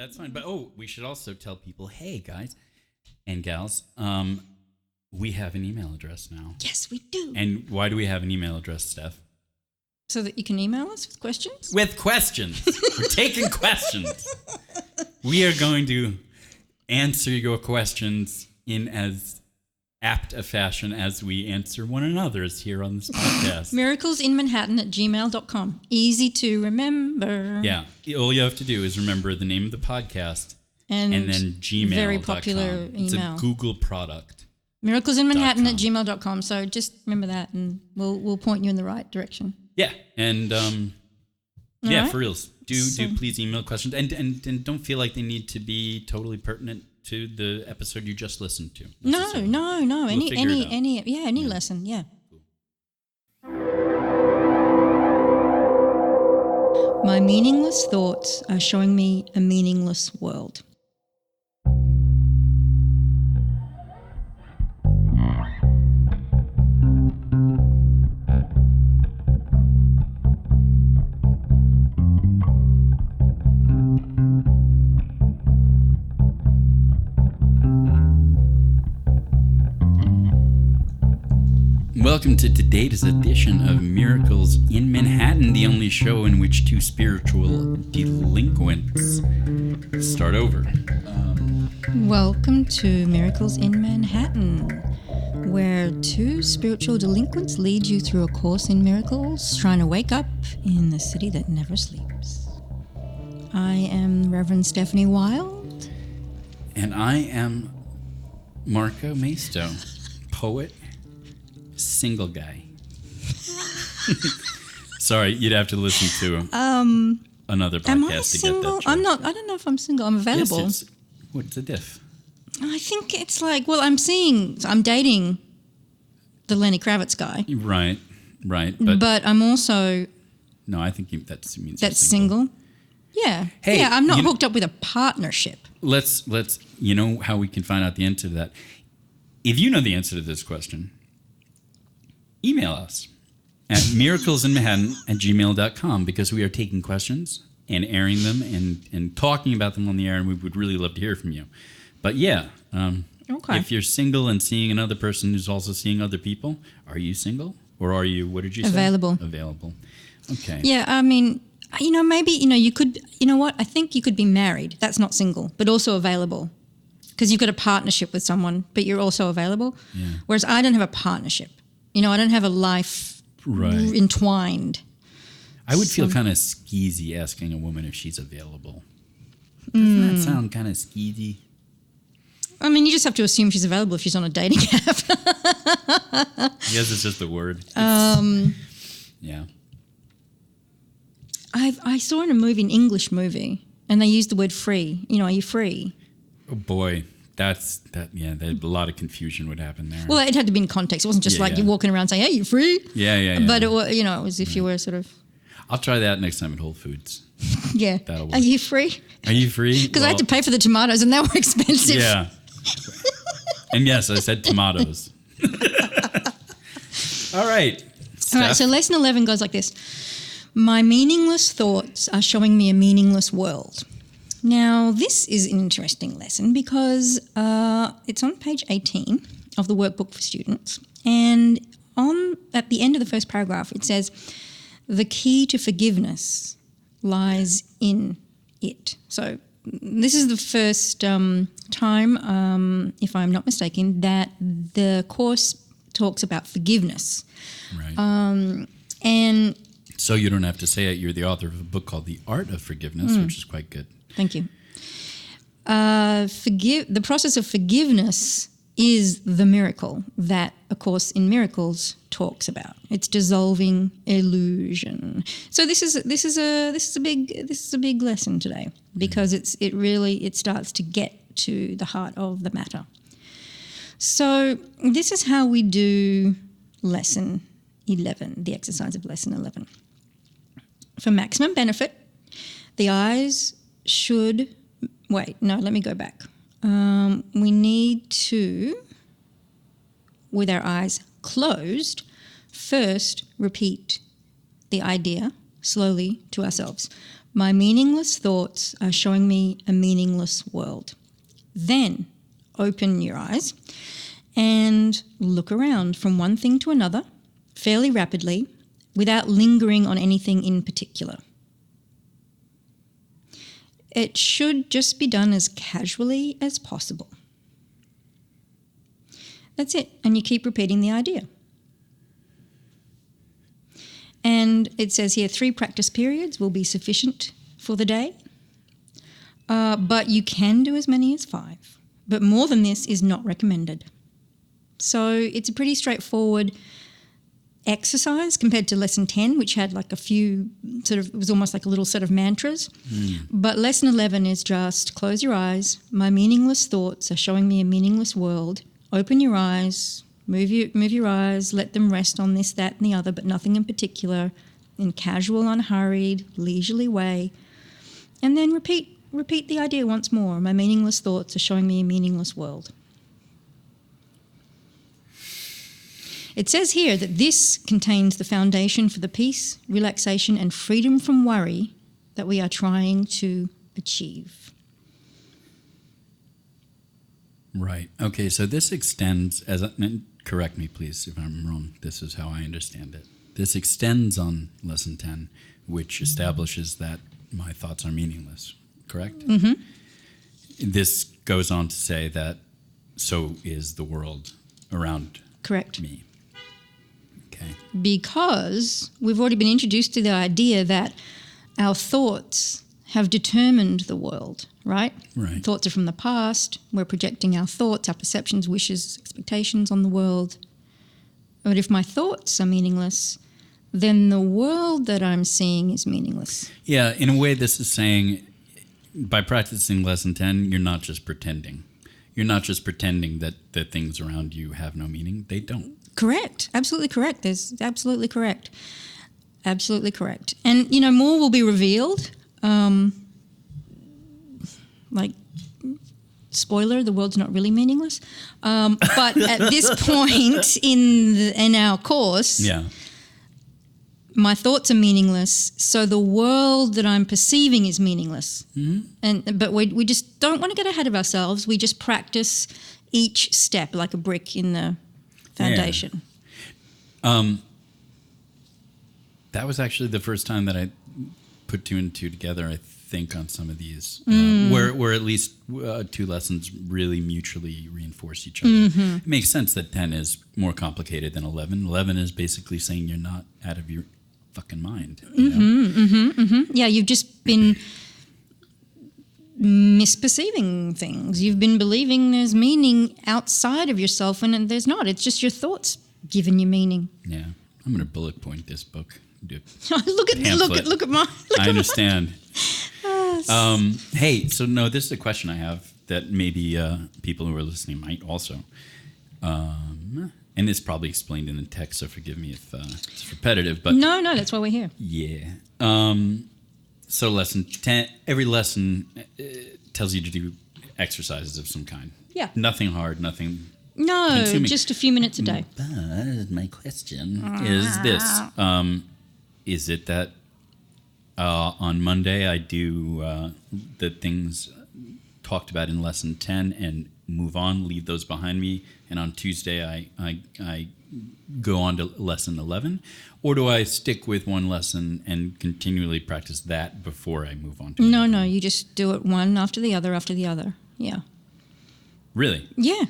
That's fine. But we should also tell people, hey guys and gals, we have an email address now. Yes, we do. And why do we have an email address, Steph? So that you can email us with questions? With questions. We're taking questions. We are going to answer your questions in as apt a fashion as we answer one another's here on this podcast. miraclesinmanhattan@gmail.com. Easy to remember. Yeah. All you have to do is remember the name of the podcast and then Gmail.com. Very popular email. It's a Google product. miraclesinmanhattan@gmail.com. So just remember that and we'll point you in the right direction. Yeah. And right. for reals. Do please email questions and don't feel like they need to be totally pertinent to the episode you just listened to. No. We'll Any lesson, yeah. My meaningless thoughts are showing me a meaningless world. Welcome to today's edition of Miracles in Manhattan, the only show in which two spiritual delinquents start over. Welcome to Miracles in Manhattan, where two spiritual delinquents lead you through a course in miracles, trying to wake up in the city that never sleeps. I am Reverend Stephanie Wilde. And I am Marco Maisto, poet, single guy. Sorry, you'd have to listen to another podcast Am I to single? get that joke. I'm not. I don't know if I'm single. I'm available. Yes, what's the diff? I think it's like, well, I'm dating the Lenny Kravitz guy. Right. But I'm also... No, I think that means that's you're single. Yeah. Hey, yeah, I'm not hooked up with a partnership. Let's you know how we can find out the answer to that. If you know the answer to this question, email us at miraclesinmanhattan@gmail.com because we are taking questions and airing them and talking about them on the air, and we would really love to hear from you. But yeah, Okay. If you're single and seeing another person who's also seeing other people, are you single? Or are you, what did you say? Available. Okay. Yeah, I mean, maybe, you could, I think you could be married. That's not single, but also available. Because you've got a partnership with someone, but you're also available. Yeah. Whereas I don't have a partnership. I don't have a life entwined. I would feel kind of skeezy asking a woman if she's available. Doesn't that sound kind of skeezy? I mean, you just have to assume she's available if she's on a dating app. Yes, it's just the word. Yeah. I saw in a movie, an English movie, and they used the word free. Are you free? Oh boy, there's a lot of confusion would happen there. Well, it had to be in context. It wasn't just you're walking around saying, "Hey, you free?" Yeah. But it was, it was if you were sort of. I'll try that next time at Whole Foods. Yeah. That'll work. Are you free? Are you free? Because I had to pay for the tomatoes, and they were expensive. Yeah. And yes, I said tomatoes. All right. Steph. All right, so lesson 11 goes like this. My meaningless thoughts are showing me a meaningless world. Now, this is an interesting lesson because it's on page 18 of the workbook for students. And at the end of the first paragraph, it says, the key to forgiveness lies in it. So this is the first time, if I'm not mistaken, that the course talks about forgiveness. Right. And so you don't have to say it. You're the author of a book called The Art of Forgiveness, which is quite good. Thank you. The process of forgiveness is the miracle that A Course in Miracles talks about. It's dissolving illusion. So this is a big lesson today because it really starts to get to the heart of the matter. So this is how we do lesson 11, the exercise of lesson 11. For maximum benefit, the eyes should... Wait, no, let me go back. We need to, with our eyes closed, first repeat the idea slowly to ourselves. My meaningless thoughts are showing me a meaningless world. Then open your eyes and look around from one thing to another fairly rapidly without lingering on anything in particular. It should just be done as casually as possible. That's it. And you keep repeating the idea. And it says here 3 practice periods will be sufficient for the day. But you can do as many as 5. But more than this is not recommended. So it's a pretty straightforward exercise compared to lesson 10, which had like a few it was almost like a little set of mantras. But lesson 11 is just close your eyes. My meaningless thoughts are showing me a meaningless world. Open your eyes, move your eyes, let them rest on this, that, and the other, but nothing in particular, in casual, unhurried, leisurely way. And then repeat the idea once more. My meaningless thoughts are showing me a meaningless world. It says here that this contains the foundation for the peace, relaxation, and freedom from worry that we are trying to achieve. Right. Okay, so this extends, and correct me please if I'm wrong, this is how I understand it. This extends on lesson 10, which establishes that my thoughts are meaningless, correct? Mm-hmm. This goes on to say that so is the world around Correct. me. Okay. Because we've already been introduced to the idea that our thoughts have determined the world, right? Right. Thoughts are from the past. We're projecting our thoughts, our perceptions, wishes, expectations on the world. But if my thoughts are meaningless, then the world that I'm seeing is meaningless. Yeah, in a way this is saying by practicing lesson 10, you're not just pretending. You're not just pretending that the things around you have no meaning. They don't. Correct. Absolutely correct. There's absolutely correct. Absolutely correct. And, more will be revealed. Like, spoiler, the world's not really meaningless. But at this point in our course, my thoughts are meaningless, so the world that I'm perceiving is meaningless. Mm-hmm. But we just don't want to get ahead of ourselves. We just practice each step like a brick in the foundation. Yeah. That was actually the first time that I put 2 and 2 together, I think, on some of these, where at least 2 lessons really mutually reinforce each other. Mm-hmm. It makes sense that 10 is more complicated than 11. 11 is basically saying you're not out of your fucking mind. Yeah, you've just been misperceiving things. You've been believing there's meaning outside of yourself, and there's not. It's just your thoughts giving you meaning. Yeah, I'm going to bullet point this book. Look at mine. I understand. Hey, so no, this is a question I have that maybe people who are listening might also. And it's probably explained in the text, so forgive me if it's repetitive. But no, that's why we're here. Yeah. So lesson 10, every lesson tells you to do exercises of some kind. Yeah. Nothing hard, nothing consuming. Just a few minutes a day. But my question is this. Is it that on Monday I do the things talked about in lesson 10 and move on, leave those behind me, and on Tuesday I go on to lesson 11? Or do I stick with one lesson and continually practice that before I move on to No, you just do it one after the other. Yeah. Really? Yeah.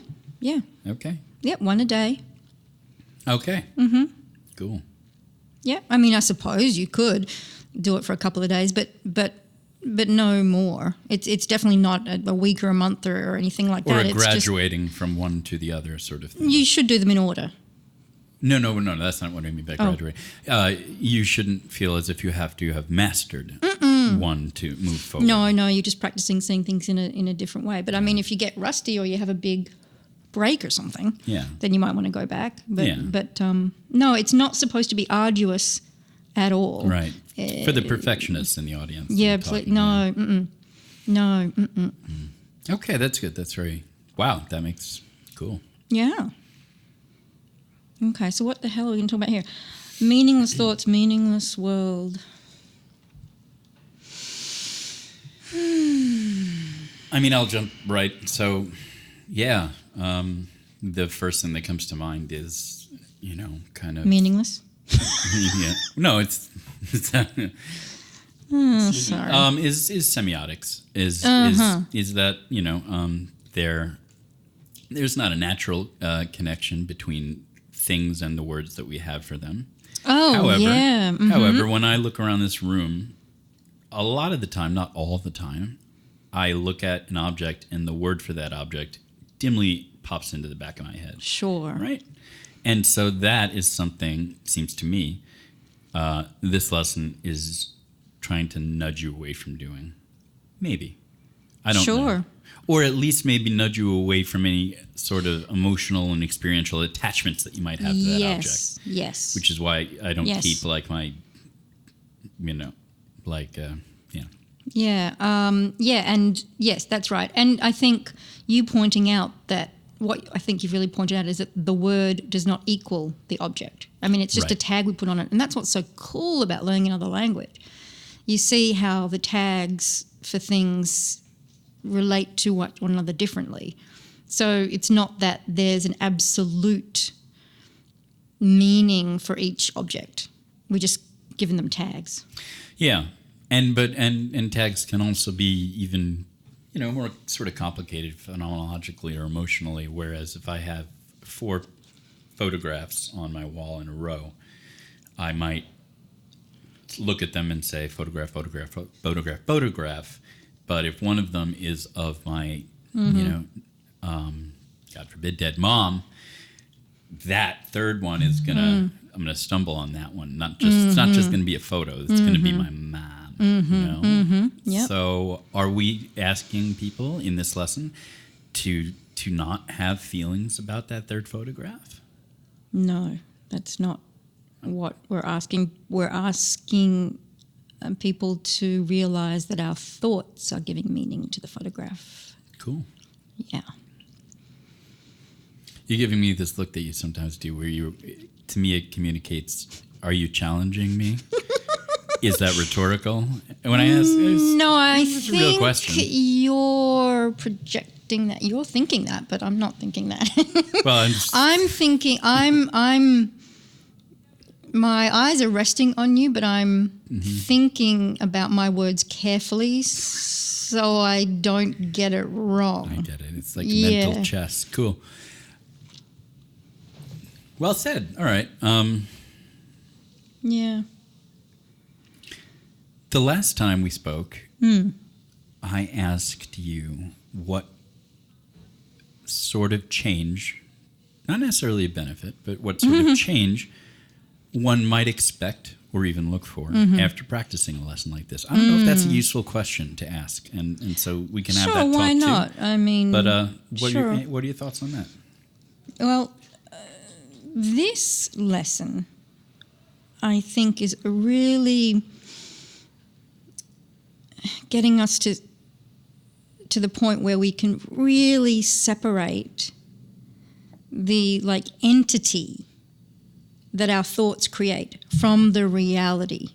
Okay. Yep, one a day. Okay. Mm-hmm. Cool. Yeah, I mean, I suppose you could do it for a couple of days, but no more. It's definitely not a week or a month or anything like that. Or graduating from one to the other sort of thing. You should do them in order. No, that's not what I mean by graduate. You shouldn't feel as if you have to have mastered one to move forward. No, you're just practicing seeing things in a different way. But I mean, if you get rusty or you have a big break or something, then you might want to go back. But no, it's not supposed to be arduous at all. Right. For the perfectionists in the audience. Yeah, absolutely. No. Okay, that's good. That's wow, that makes cool. Yeah. Okay, so what the hell are we going to talk about here? Meaningless thoughts, meaningless world. I mean, I'll jump right. So, yeah, the first thing that comes to mind is, kind of Meaningless? yeah. No, it's Sorry. is semiotics is that there's not a natural connection between things and the words that we have for them. Oh, however, yeah. Mm-hmm. However, when I look around this room, a lot of the time, not all the time, I look at an object and the word for that object dimly pops into the back of my head. Sure. Right? And so that is something, seems to me, this lesson is trying to nudge you away from doing. Maybe. I don't know. Sure. Or at least maybe nudge you away from any sort of emotional and experiential attachments that you might have to that object. Yes. Which is why I don't keep like my, yeah. Yeah. And yes, that's right. And I think you pointing out that what I think you've really pointed out is that the word does not equal the object. I mean, it's just a tag we put on it. And that's what's so cool about learning another language. You see how the tags for things relate to one another differently. So it's not that there's an absolute meaning for each object. We're just giving them tags. Yeah. And tags can also be even, more sort of complicated phenomenologically or emotionally, whereas if I have 4 photographs on my wall in a row, I might look at them and say photograph, photograph, photograph, photograph. But if one of them is of my, God forbid, dead mom, that third one is I'm gonna stumble on that one. It's not just gonna be a photo. It's gonna be my mom. Yep. So, are we asking people in this lesson to not have feelings about that third photograph? No, that's not what we're asking. We're asking people to realize that our thoughts are giving meaning to the photograph. Cool. Yeah. You're giving me this look that you sometimes do where to me it communicates, are you challenging me? Is that rhetorical? And when I ask, no, I think a real question. You're projecting that. You're thinking that, but I'm not thinking that. Well, I'm thinking, my eyes are resting on you, but I'm thinking about my words carefully so I don't get it wrong. I get it. It's like mental chess. Cool. Well said. All right. Yeah. The last time we spoke, I asked you what sort of change, not necessarily a benefit, but what sort of change one might expect or even look for after practicing a lesson like this. I don't know if that's a useful question to ask, and so we can have that talk why not? too. I mean, but what are your thoughts on that? Well, this lesson, I think, is really getting us to the point where we can really separate the entity that our thoughts create from the reality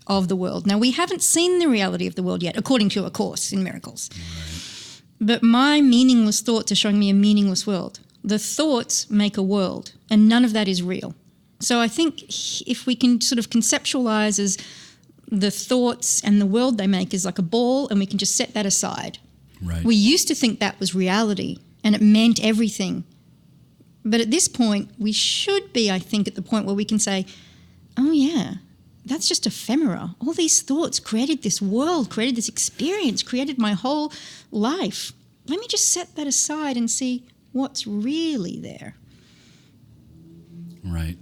of the world. Now, we haven't seen the reality of the world yet, according to A Course in Miracles. Right. But my meaningless thoughts are showing me a meaningless world. The thoughts make a world, and none of that is real. So I think if we can sort of conceptualize as the thoughts and the world they make is like a ball, and we can just set that aside. Right. We used to think that was reality, and it meant everything. But at this point, we should be, I think, at the point where we can say, oh, yeah, that's just ephemera. All these thoughts created this world, created this experience, created my whole life. Let me just set that aside and see what's really there. Right.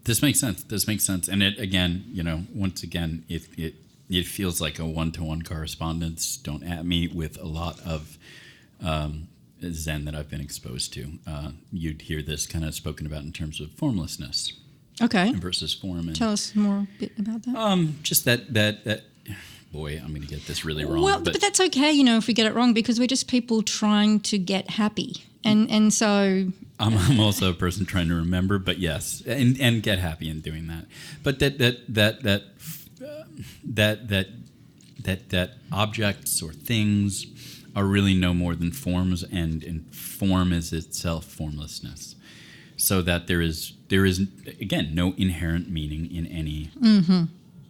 This makes sense. And it, again, once again, it feels like a one-to-one correspondence. Don't at me with a lot of Zen that I've been exposed to. You'd hear this kind of spoken about in terms of formlessness. Okay. Versus form. And, tell us more a bit about that. Just that. Boy, I'm going to get this really wrong. Well, but that's okay, if we get it wrong, because we're just people trying to get happy. And so I'm also a person trying to remember, but yes, and get happy in doing that. But that objects or things are really no more than forms, and form is itself formlessness. So that there is again no inherent meaning in any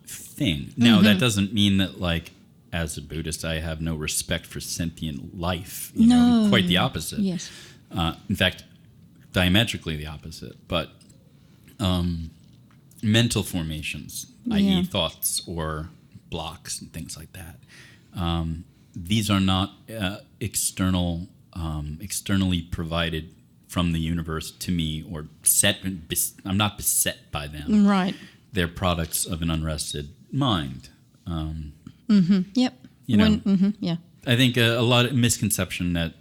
thing. Now that doesn't mean that, like, as a Buddhist, I have no respect for sentient life. You know, quite the opposite. Yes. In fact, diametrically the opposite. But mental formations, i.e. thoughts or blocks and things like that, these are not externally provided from the universe to me, or I'm not beset by them. Right. They're products of an unrested mind. Yep. You know, yeah. I think a lot of misconception that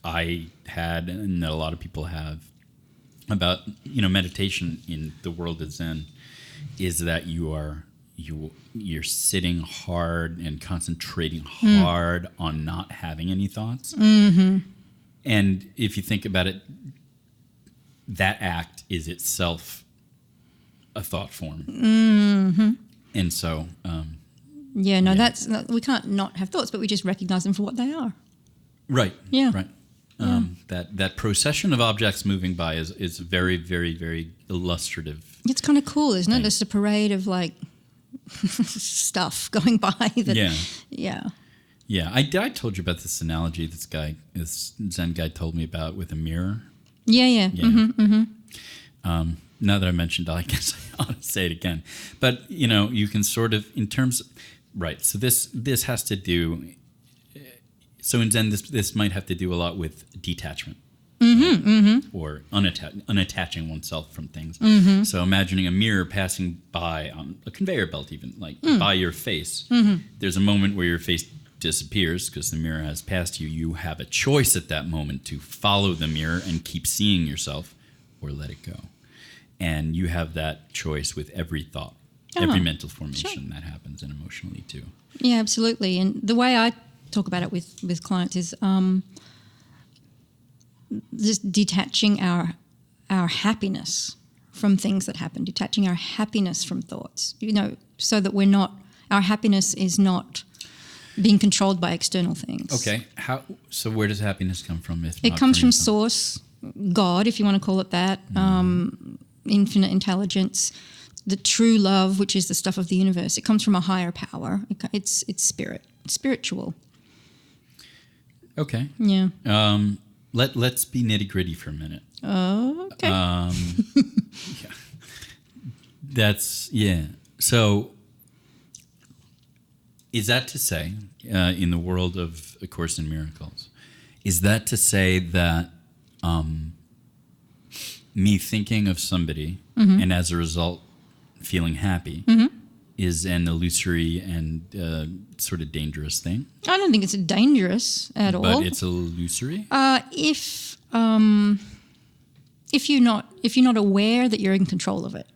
I had, and that a lot of people have, about meditation in the world of Zen, is that you're sitting hard and concentrating hard on not having any thoughts. And if you think about it, that act is itself a thought form. And so that's we can't not have thoughts, but we just recognize them for what they are. Right. Yeah. Right. That procession of objects moving by is very, very, very illustrative. It's kind of cool, isn't it? Just a parade of, like, stuff going by. Yeah. I told you about this analogy this Zen guy told me about with a mirror. Yeah. Now that I mentioned it, I guess I ought to say it again. But, you can sort of, in terms of, right, so this has to do, so in Zen, this might have to do a lot with detachment. Or unattaching oneself from things. So imagining a mirror passing by on a conveyor belt, even, like by your face. There's a moment where your face disappears because the mirror has passed you. You have a choice at that moment to follow the mirror and keep seeing yourself, or let it go. And you have that choice with every thought, every mental formation that happens, and emotionally too. Yeah, absolutely. And the way I talk about it with clients is just detaching our happiness from things that happen, detaching our happiness from thoughts, so that our happiness is not being controlled by external things. Okay. So where does happiness come from? It comes from Source, God, if you want to call it that, infinite intelligence, the true love, which is the stuff of the universe. It comes from a higher power. It's spirit, spiritual. Okay. Yeah. Let's be nitty gritty for a minute. Oh, okay. So, is that to say, in the world of A Course in Miracles, is that to say that me thinking of somebody and as a result feeling happy is an illusory and sort of dangerous thing? I don't think it's dangerous at all. But it's illusory? If you're not aware that you're in control of it.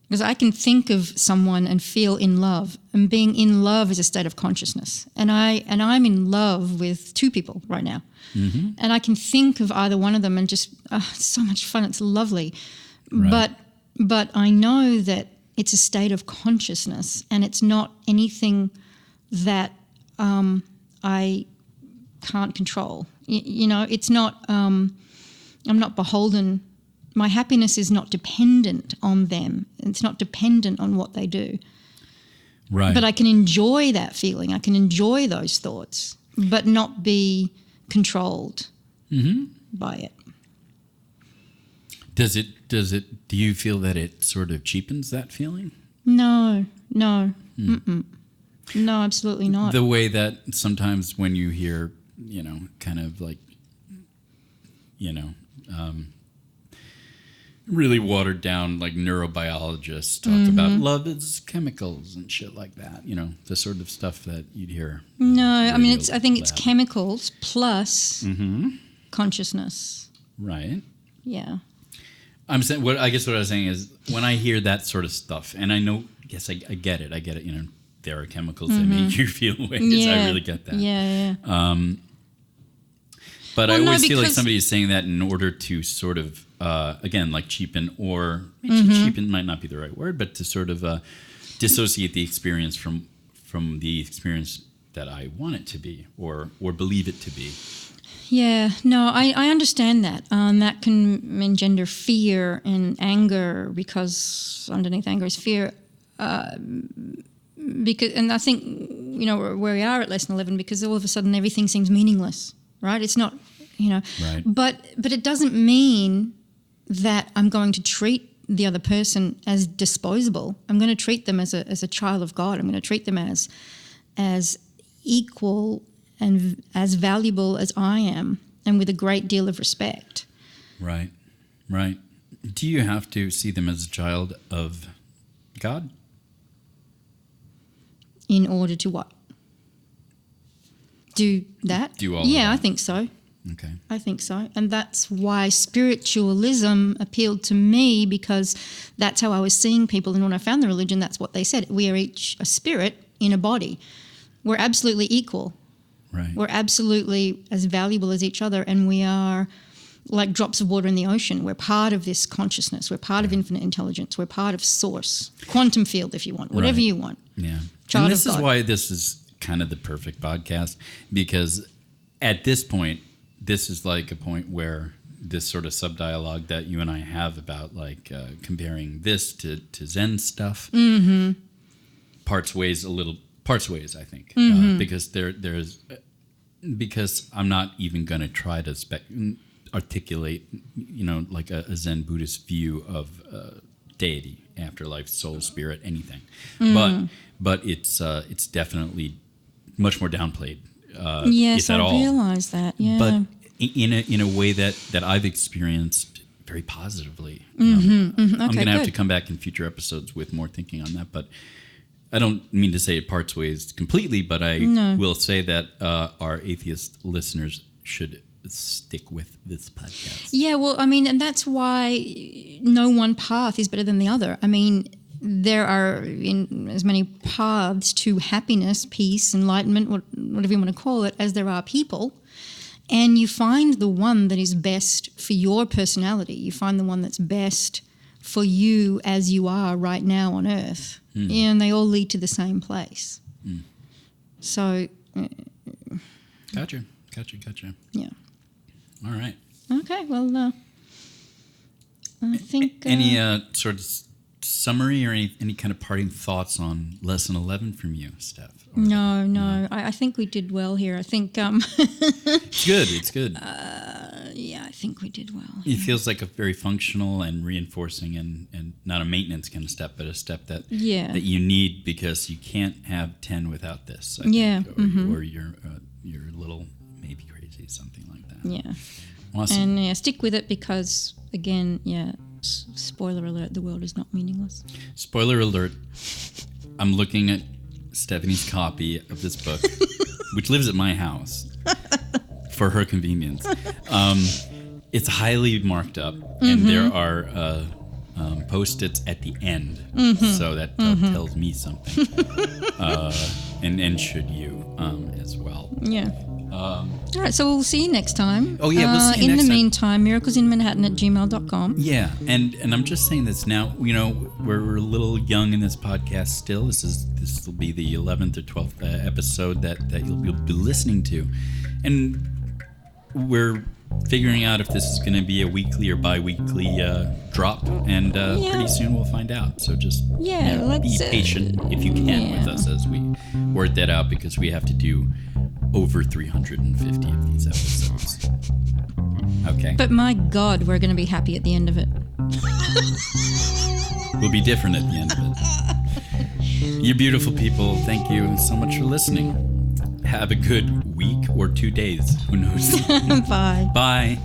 Because I can think of someone and feel in love, and being in love is a state of consciousness. And I'm in love with two people right now, and I can think of either one of them and just it's so much fun. It's lovely, right. but I know that it's a state of consciousness, and it's not anything that I can't control. It's not. I'm not beholden. My happiness is not dependent on them. It's not dependent on what they do. Right. But I can enjoy that feeling. I can enjoy those thoughts, but not be controlled by it. Do you feel that it sort of cheapens that feeling? No. No, absolutely not. The way that sometimes when you hear, kind of like, really watered down, like, neurobiologists talk about love is chemicals and shit like that, the sort of stuff that you'd hear. No, I mean, I think it's chemicals plus consciousness. Right. Yeah. I'm saying, what I was saying is, when I hear that sort of stuff, and I know, yes, I get it, there are chemicals that make you feel ways. Yeah. I really get that. Yeah. But Well, I no, always feel like because- somebody is saying that in order to sort of, again, like cheapen, or cheapen might not be the right word, but to sort of dissociate the experience from the experience that I want it to be, or believe it to be. Yeah, no, I understand that. That can engender fear and anger, because underneath anger is fear. Because, and I think, where we are at lesson 11, because all of a sudden everything seems meaningless, right? It's not, Right. But it doesn't mean that I'm going to treat the other person as disposable. I'm going to treat them as a child of God. I'm going to treat them as equal and as valuable as I am, and with a great deal of respect. Right. Right. Do you have to see them as a child of God? In order to what? Do that? Do all of Yeah, that. I think so. Okay. I think so. And that's why spiritualism appealed to me, because that's how I was seeing people. And when I found the religion, that's what they said. We are each a spirit in a body. We're absolutely equal. Right. We're absolutely as valuable as each other. And we are like drops of water in the ocean. We're part of this consciousness. We're part of infinite intelligence. We're part of source, quantum field, if you want, whatever Right. you want. Yeah. Child And of this is God. why this is kind of the perfect podcast, because at this point, this is like a point where this sort of sub-dialogue that you and I have about like comparing this to Zen stuff parts ways, I think, because because I'm not even going to try to articulate, like a Zen Buddhist view of deity, afterlife, soul, spirit, anything. But it's definitely much more downplayed. Yes, if at I all. realize that. Yeah. But in a way that I've experienced very positively. Okay, I'm going to have to good. come back in future episodes with more thinking on that. But I don't mean to say it parts ways completely, but I will say that our atheist listeners should stick with this podcast. Yeah, well, I mean, and that's why no one path is better than the other. I mean, there are in as many paths to happiness, peace, enlightenment, whatever you want to call it, as there are people. And you find the one that is best for your personality. You find the one that's best for you as you are right now on Earth. And they all lead to the same place. So, Gotcha. yeah. All right. Okay, well, I think... Any sort of summary or any kind of parting thoughts on lesson 11 from you, Steph? Or No. I think we did well here. I think... It's good. yeah, I think we did well. It feels like a very functional and reinforcing and not a maintenance kind of step, but a step that you need, because you can't have 10 without this. I think, or you're a little maybe crazy, something like that. Yeah. Awesome. And stick with it, because, again, spoiler alert, the world is not meaningless. Spoiler alert, I'm looking at Stephanie's copy of this book, which lives at my house for her convenience. It's highly marked up, and there are Post-its at the end, so that tells me something. And should you as well. Yeah. All right, so we'll see you next time. Oh, yeah, we'll see you in next the time. meantime, miraclesinmanhattan@gmail.com. Yeah, and I'm just saying this now. We're a little young in this podcast still. This will be the 11th or 12th episode that you'll be listening to, and we're figuring out if this is going to be a weekly or bi-weekly drop, and pretty soon we'll find out. So just be patient if you can with us as we work that out, because we have to do over 350 of these episodes. Okay. But my God, we're going to be happy at the end of it. We'll be different at the end of it. You beautiful people, thank you so much for listening. Have a good week or 2 days. Who knows? Bye. Bye.